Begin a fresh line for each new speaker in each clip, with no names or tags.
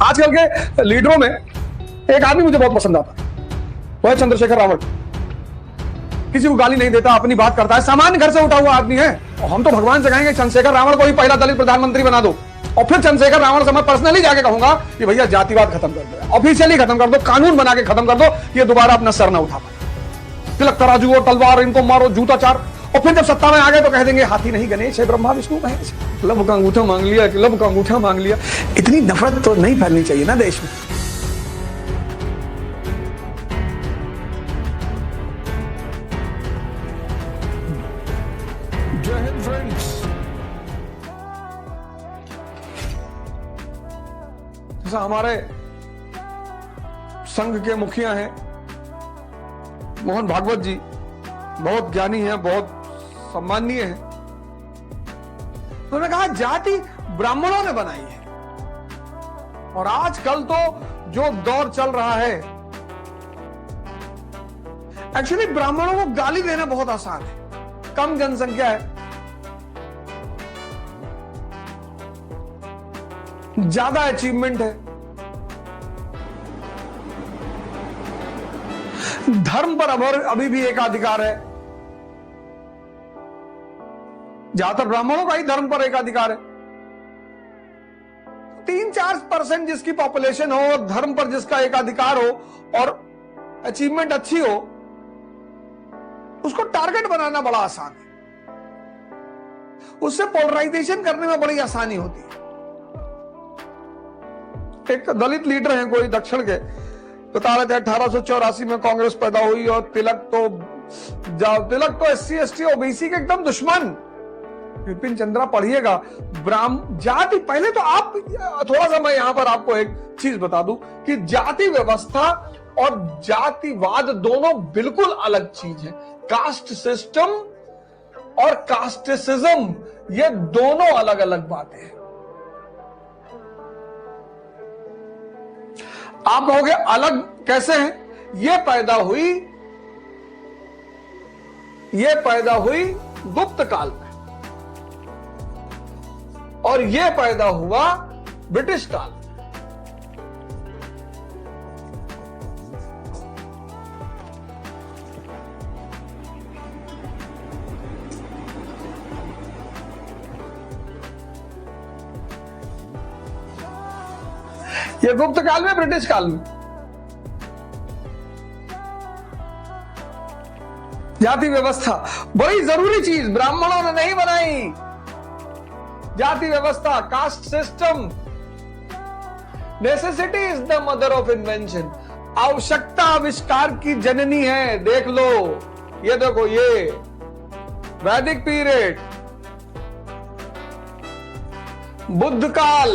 आजकल के लीडरों में एक आदमी मुझे बहुत पसंद आता है, वो है चंद्रशेखर रावण। किसी को गाली नहीं देता, अपनी बात करता है, सामान्य घर से उठा हुआ आदमी है। और हम तो भगवान से कहेंगे चंद्रशेखर रावण को ही पहला दलित प्रधानमंत्री बना दो, और फिर चंद्रशेखर रावण से मैं पर्सनली जाके कहूंगा कि भैया जातिवाद खत्म कर दो, ऑफिशियली खत्म कर दो, कानून बना के खत्म कर दो, ये दोबारा अपना सर ना उठा पाए। तिलक तराजू और तलवार, इनको मारो जूता चार। और फिर जब सत्ता में आ गए तो कह देंगे हाथी नहीं गणेश है, ब्रह्मा विष्णु महेश। लब का अंगूठा मांग लिया, लब का अंगूठा मांग लिया। इतनी नफरत तो नहीं फैलनी चाहिए ना देश में। जय हिंद फ्रेंड्स। जैसा हमारे संघ के मुखिया हैं मोहन भागवत जी, बहुत ज्ञानी हैं, बहुत सम्माननीय है। उन्होंने कहा जाति ब्राह्मणों ने बनाई है, और आजकल तो जो दौर चल रहा है, एक्चुअली ब्राह्मणों को गाली देना बहुत आसान है। कम जनसंख्या है, ज्यादा अचीवमेंट है, धर्म पर अभी भी एकाधिकार है। ज्यादातर ब्राह्मणों का ही धर्म पर एकाधिकार है। 3-4% जिसकी पॉपुलेशन हो और धर्म पर जिसका एकाधिकार हो और अचीवमेंट अच्छी हो, उसको टारगेट बनाना बड़ा आसान है। उससे पोलराइजेशन करने में बड़ी आसानी होती है। एक दलित लीडर हैं कोई दक्षिण के, बता रहे थे 1884 में कांग्रेस पैदा हुई और तिलक तो SC/ST OBC के एकदम दुश्मन। विपिन चंद्रा पढ़िएगा, ब्राह्मण जाति। पहले तो आप थोड़ा सा, मैं यहां पर आपको एक चीज बता दूं कि जाति व्यवस्था और जातिवाद दोनों बिल्कुल अलग चीज है। कास्ट सिस्टम और कास्टिसिज्म, ये दोनों अलग अलग बातें हैं। आप कहोगे अलग कैसे हैं? ये पैदा हुई गुप्त काल में, और ये पैदा हुआ ब्रिटिश काल में। ये गुप्त काल में, ब्रिटिश काल में। जाति व्यवस्था बड़ी जरूरी चीज ब्राह्मणों ने नहीं बनाई। जाति व्यवस्था, caste system, necessity is the mother of invention. आवश्यकता आविष्कार की जननी है। देख लो, ये देखो, ये वैदिक पीरियड, बुद्ध काल,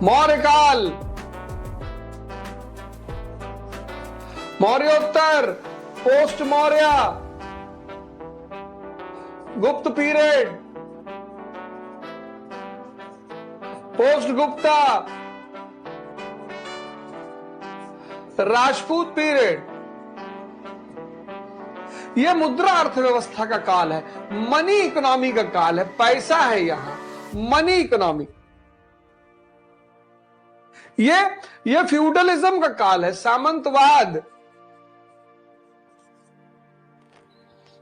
मौर्य काल, मौर्योत्तर, पोस्ट मौर्य, गुप्त period, post Gupta, Rajput period. यह मुद्रा अर्थव्यवस्था का काल है, मनी इकोनॉमी का काल है। पैसा है यहां, मनी इकोनॉमी। ये फ्यूडलिज्म का काल है, सामंतवाद।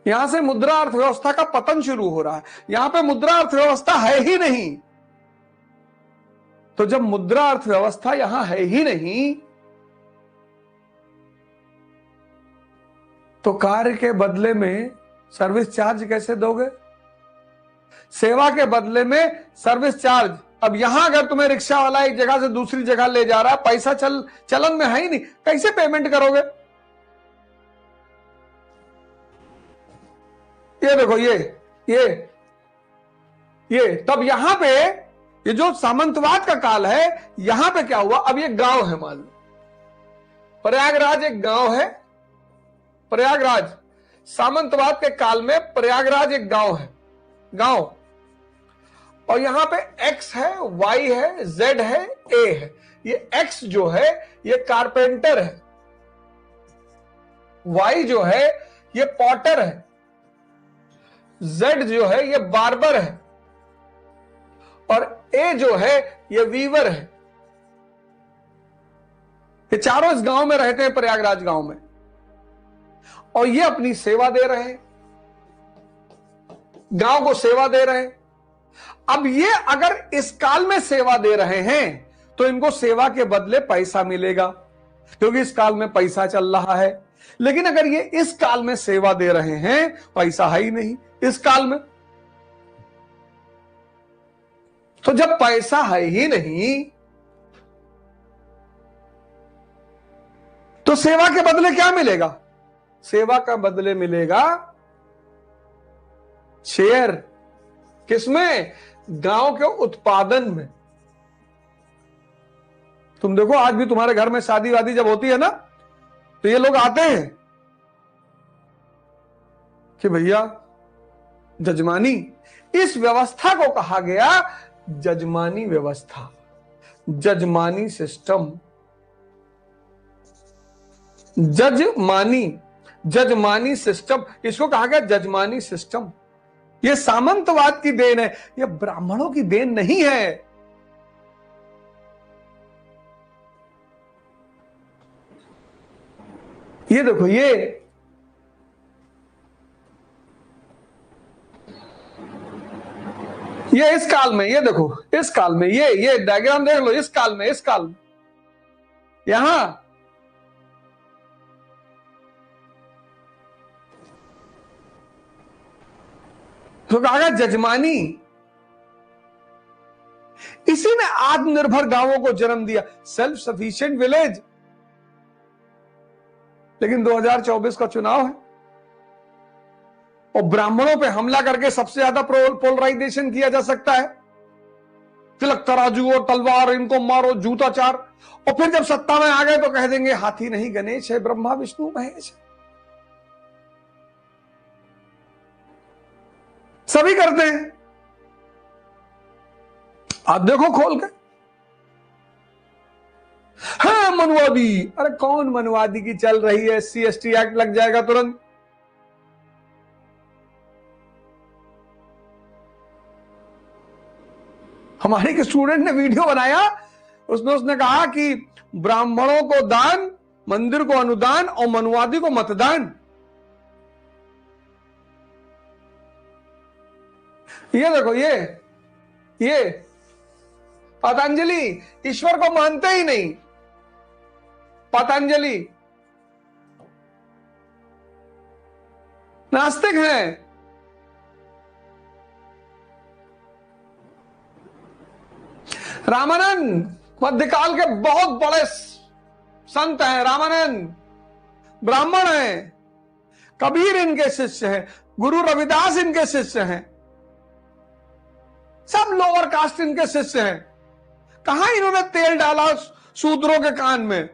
यहां से मुद्रा अर्थव्यवस्था का पतन शुरू हो रहा है। यहां पे मुद्रा अर्थव्यवस्था है ही नहीं। तो जब मुद्रा अर्थव्यवस्था यहां है ही नहीं, तो कार्य के बदले में सर्विस चार्ज कैसे दोगे? सेवा के बदले में सर्विस चार्ज। अब यहां अगर तुम्हें रिक्शा वाला एक जगह से दूसरी जगह ले जा रहा है, पैसा चलन में है ही नहीं, कैसे पेमेंट करोगे? ये देखो, ये तब यहां पे, ये जो सामंतवाद का काल है, यहां पे क्या हुआ? अब ये गांव है, मान लो प्रयागराज एक गांव है। प्रयागराज सामंतवाद के काल में प्रयागराज एक गांव है, गांव। और यहां पे X है, Y है, Z है, A है। ये X जो है ये कारपेंटर है, Y जो है ये पॉटर है, Z जो है ये बार्बर है, और ए जो है ये वीवर है। ये चारों इस गांव में रहते हैं, प्रयागराज गांव में, और ये अपनी सेवा दे रहे हैं, गांव को सेवा दे रहे हैं। अब ये अगर इस काल में सेवा दे रहे हैं तो इनको सेवा के बदले पैसा मिलेगा, क्योंकि इस काल में पैसा चल रहा है। लेकिन अगर ये इस काल में सेवा दे रहे हैं, पैसा है ही नहीं इस काल में, तो जब पैसा है ही नहीं तो सेवा के बदले क्या मिलेगा? सेवा का बदले मिलेगा शेयर। किसमें? गांव के उत्पादन में। तुम देखो आज भी तुम्हारे घर में शादी वादी जब होती है ना, तो ये लोग आते हैं कि भैया जजमानी, इस व्यवस्था को कहा गया जजमानी व्यवस्था, जजमानी सिस्टम। जजमानी सिस्टम, इसको कहा गया जजमानी सिस्टम। यह सामंतवाद की देन है, यह ब्राह्मणों की देन नहीं है। ये देखो, ये इस काल में, ये देखो इस काल में, ये डायग्राम देख लो, इस काल में यहां तो कहा गया जजमानी। इसी ने आत्मनिर्भर गांवों को जन्म दिया, सेल्फ सफिशिएंट विलेज। लेकिन 2024 का चुनाव है और ब्राह्मणों पे हमला करके सबसे ज्यादा पोलराइजेशन किया जा सकता है। तिलक तराजू और तलवार, इनको मारो, जूताचार। और फिर जब सत्ता में आ गए तो कह देंगे हाथी नहीं गणेश है, ब्रह्मा विष्णु महेश है। सभी करते हैं, आप देखो खोल के। हाँ मनुवादी, अरे कौन मनुवादी की चल रही है? SC/ST एक्ट लग जाएगा तुरंत। हमारे एक स्टूडेंट ने वीडियो बनाया, उसमें उसने कहा कि ब्राह्मणों को दान, मंदिर को अनुदान और मनुवादी को मतदान। ये देखो, ये पतंजलि ईश्वर को मानते ही नहीं। पतंजलि नास्तिक हैं। रामानंद मध्यकाल के बहुत बड़े संत हैं। रामानंद ब्राह्मण हैं, कबीर इनके शिष्य हैं, गुरु रविदास इनके शिष्य हैं, सब लोअर कास्ट इनके शिष्य हैं। कहां इन्होंने तेल डाला शूद्रों के कान में?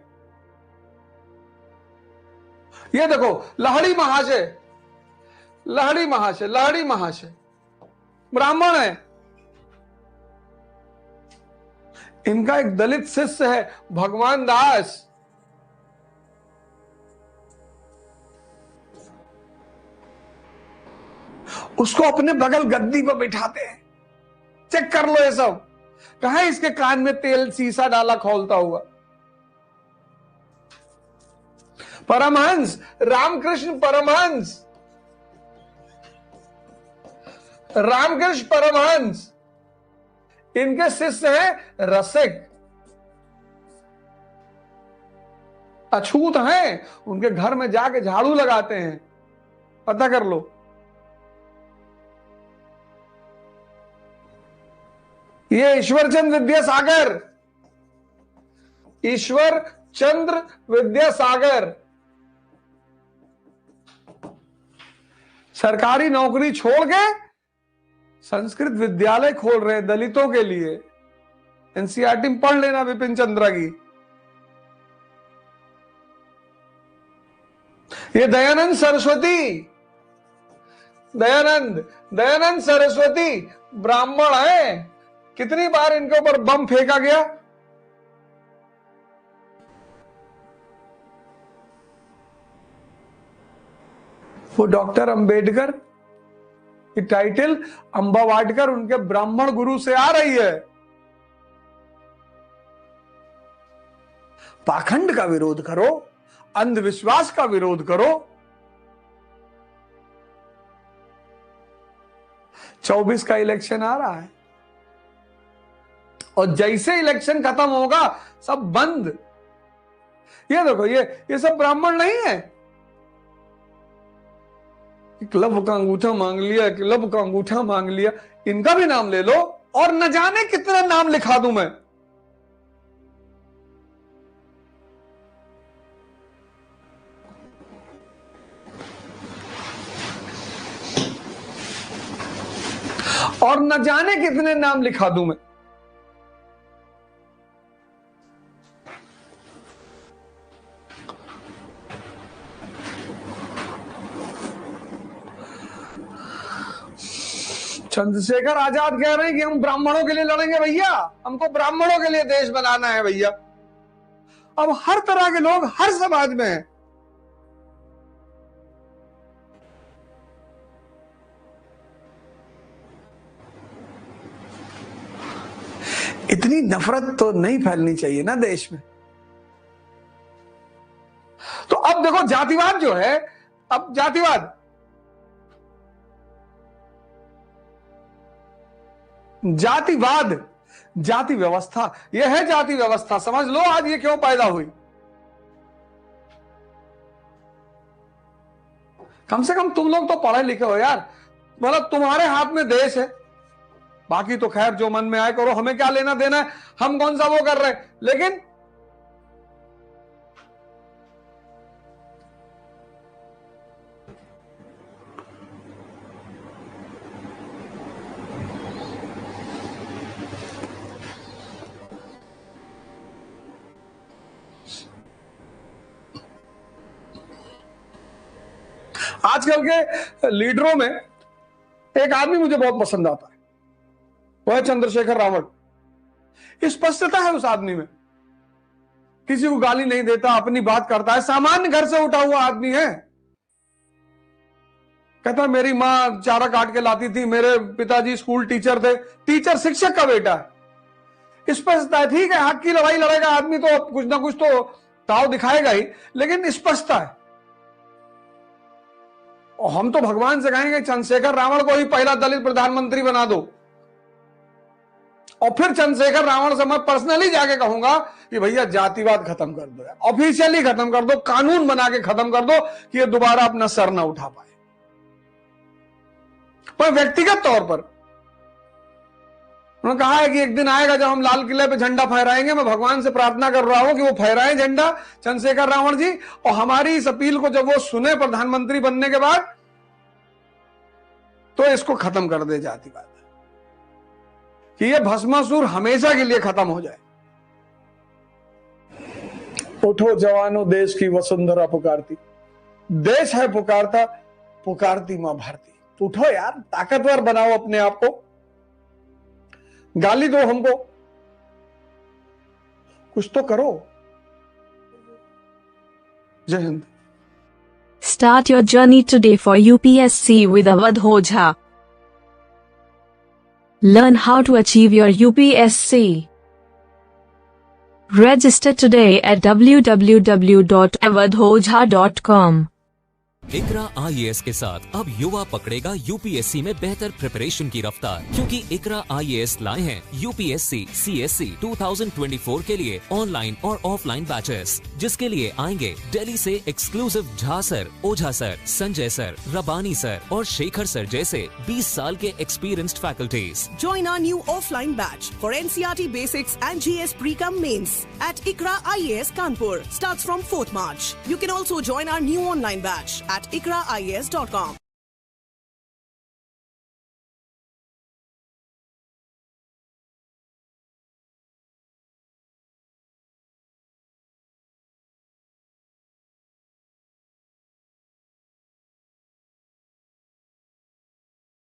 ये देखो, लहड़ी महाशय ब्राह्मण है। इनका एक दलित शिष्य है, भगवान दास। उसको अपने बगल गद्दी पर बिठाते हैं। चेक कर लो ये सब। कहां इसके कान में तेल सीसा डाला खोलता हुआ? परमहंस, रामकृष्ण परमहंस इनके शिष्य हैं रसिक, अछूत हैं। उनके घर में जाके झाड़ू लगाते हैं, पता कर लो। ये ईश्वर चंद्र विद्यासागर सरकारी नौकरी छोड़ के संस्कृत विद्यालय खोल रहे हैं दलितों के लिए। NCERT में पढ़ लेना विपिन चंद्रा की। ये दयानंद सरस्वती ब्राह्मण है। कितनी बार इनके ऊपर बम फेंका गया। वो डॉक्टर अंबेडकर की टाइटल अंबा वाटकर उनके ब्राह्मण गुरु से आ रही है। पाखंड का विरोध करो, अंधविश्वास का विरोध करो। 24 का इलेक्शन आ रहा है और जैसे इलेक्शन खत्म होगा सब बंद। ये देखो, ये सब ब्राह्मण नहीं है। क्लब का अंगूठा मांग लिया, क्लब का अंगूठा मांग लिया, इनका भी नाम ले लो और न जाने कितने नाम लिखा दूं मैं। और न जाने कितने नाम लिखा दूं मैं। चंद्रशेखर आजाद कह रहे हैं कि हम ब्राह्मणों के लिए लड़ेंगे भैया, हमको ब्राह्मणों के लिए देश बनाना है भैया। अब हर तरह के लोग हर समाज में हैं। इतनी नफरत तो नहीं फैलनी चाहिए ना देश में। तो अब देखो जातिवाद जो है, अब जातिवाद, जातिवाद, जाति व्यवस्था, यह है जाति व्यवस्था। समझ लो आज ये क्यों पैदा हुई। कम से कम तुम लोग तो पढ़े लिखे हो यार, मतलब तुम्हारे हाथ में देश है। बाकी तो खैर जो मन में आए करो, हमें क्या लेना देना है, हम कौन सा वो कर रहे हैं। लेकिन आजकल के लीडरों में एक आदमी मुझे बहुत पसंद आता है, वो है चंद्रशेखर रावण। स्पष्टता है उस आदमी में, किसी को गाली नहीं देता, अपनी बात करता है, सामान्य घर से उठा हुआ आदमी है। कहता है मेरी मां चारा काट के लाती थी, मेरे पिताजी स्कूल टीचर थे। टीचर शिक्षक का बेटा है। स्पष्टता है, ठीक है हक की लड़ाई लड़ेगा आदमी तो कुछ ना कुछ तो ताव दिखाएगा ही, लेकिन स्पष्टता है। और हम तो भगवान से कहेंगे चंद्रशेखर रावण को ही पहला दलित प्रधानमंत्री बना दो। और फिर चंद्रशेखर रावण से मैं पर्सनली जाके कहूंगा कि भैया जातिवाद खत्म कर दो, ऑफिशियली खत्म कर दो, कानून बना के खत्म कर दो कि ये दोबारा अपना सर ना उठा पाए। पर व्यक्तिगत तौर पर उन्होंने कहा है कि एक दिन आएगा जब हम लाल किले पे झंडा फहराएंगे। मैं भगवान से प्रार्थना कर रहा हूं कि वो फहराएं झंडा चंद्रशेखर रावण जी, और हमारी इस अपील को जब वो सुने प्रधानमंत्री बनने के बाद, तो इसको खत्म कर दे जातिवाद, कि ये भस्मासुर हमेशा के लिए खत्म हो जाए। उठो जवानों, देश की वसुंधरा पुकारती, देश है पुकारता, पुकारती मां भारती। उठो यार, ताकतवर बनाओ अपने आप को, गाली दो हमको, कुछ तो करो। जय Hind.
Start your journey today for UPSC with Awadh Ojha. Learn how to achieve your UPSC. Register today at www.awadhojha.com.
Iqra IAS के साथ अब युवा पकड़ेगा यूपीएससी में बेहतर प्रिपरेशन की रफ्तार, क्योंकि इकरा IAS लाए हैं यूपीएससी CSC 2024 के लिए ऑनलाइन और ऑफलाइन बैचेस, जिसके लिए आएंगे दिल्ली से एक्सक्लूसिव झा सर, ओझा सर, संजय सर, रबानी सर और शेखर सर जैसे 20 साल के experienced faculties.
Join our new offline batch for NCERT Basics and GS Pre-Com Mains at Ikra IAS Kanpur. Starts from 4th March. You can also join our new online batch at ikraias.com.